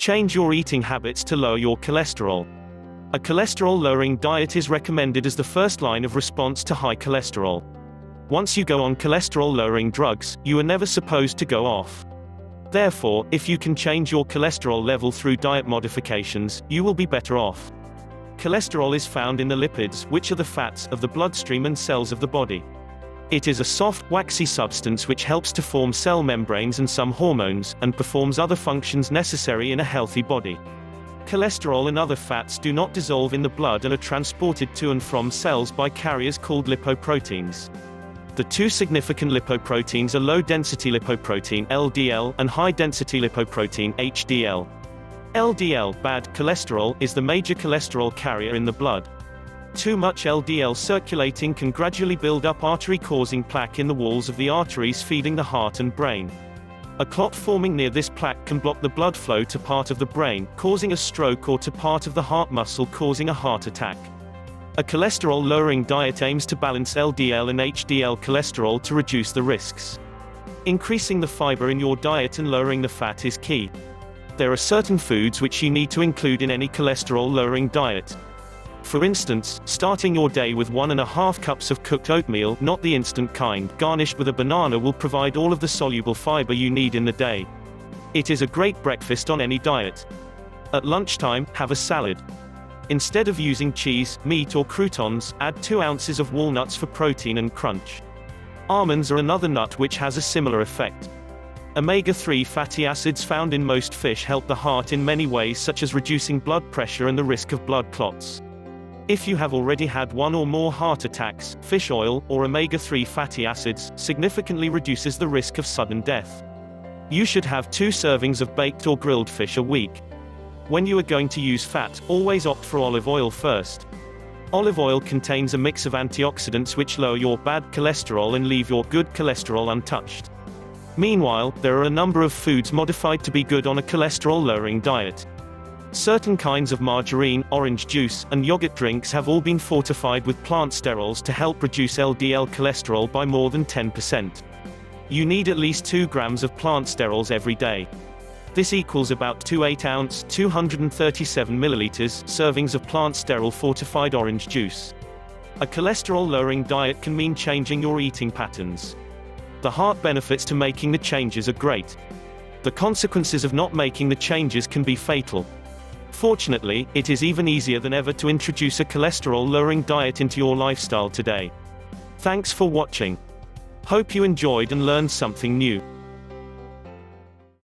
Change your eating habits to lower your cholesterol. A cholesterol-lowering diet is recommended as the first line of response to high cholesterol. Once you go on cholesterol-lowering drugs, you are never supposed to go off. Therefore, if you can change your cholesterol level through diet modifications, you will be better off. Cholesterol is found in the lipids, which are the fats of the bloodstream and cells of the body. It is a soft, waxy substance which helps to form cell membranes and some hormones, and performs other functions necessary in a healthy body. Cholesterol and other fats do not dissolve in the blood and are transported to and from cells by carriers called lipoproteins. The two significant lipoproteins are low-density lipoprotein (LDL) and high-density lipoprotein (HDL). LDL, bad cholesterol, is the major cholesterol carrier in the blood. Too much LDL circulating can gradually build up artery, causing plaque in the walls of the arteries feeding the heart and brain. A clot forming near this plaque can block the blood flow to part of the brain, causing a stroke, or to part of the heart muscle, causing a heart attack. A cholesterol-lowering diet aims to balance LDL and HDL cholesterol to reduce the risks. Increasing the fiber in your diet and lowering the fat is key. There are certain foods which you need to include in any cholesterol-lowering diet. For instance, starting your day with 1.5 cups of cooked oatmeal, not the instant kind, garnished with a banana, will provide all of the soluble fiber you need in the day. It is a great breakfast on any diet. At lunchtime, have a salad. Instead of using cheese, meat, or croutons, add 2 ounces of walnuts for protein and crunch. Almonds are another nut which has a similar effect. Omega-3 fatty acids found in most fish help the heart in many ways, such as reducing blood pressure and the risk of blood clots. If you have already had 1 or more heart attacks, fish oil, or omega-3 fatty acids, significantly reduces the risk of sudden death. You should have 2 servings of baked or grilled fish a week. When you are going to use fat, always opt for olive oil first. Olive oil contains a mix of antioxidants which lower your bad cholesterol and leave your good cholesterol untouched. Meanwhile, there are a number of foods modified to be good on a cholesterol-lowering diet. Certain kinds of margarine, orange juice, and yogurt drinks have all been fortified with plant sterols to help reduce LDL cholesterol by more than 10%. You need at least 2 grams of plant sterols every day. This equals about 2 8-ounce, 237 milliliters, servings of plant sterol fortified orange juice. A cholesterol-lowering diet can mean changing your eating patterns. The heart benefits to making the changes are great. The consequences of not making the changes can be fatal. Fortunately, it is even easier than ever to introduce a cholesterol-lowering diet into your lifestyle today. Thanks for watching. Hope you enjoyed and learned something new.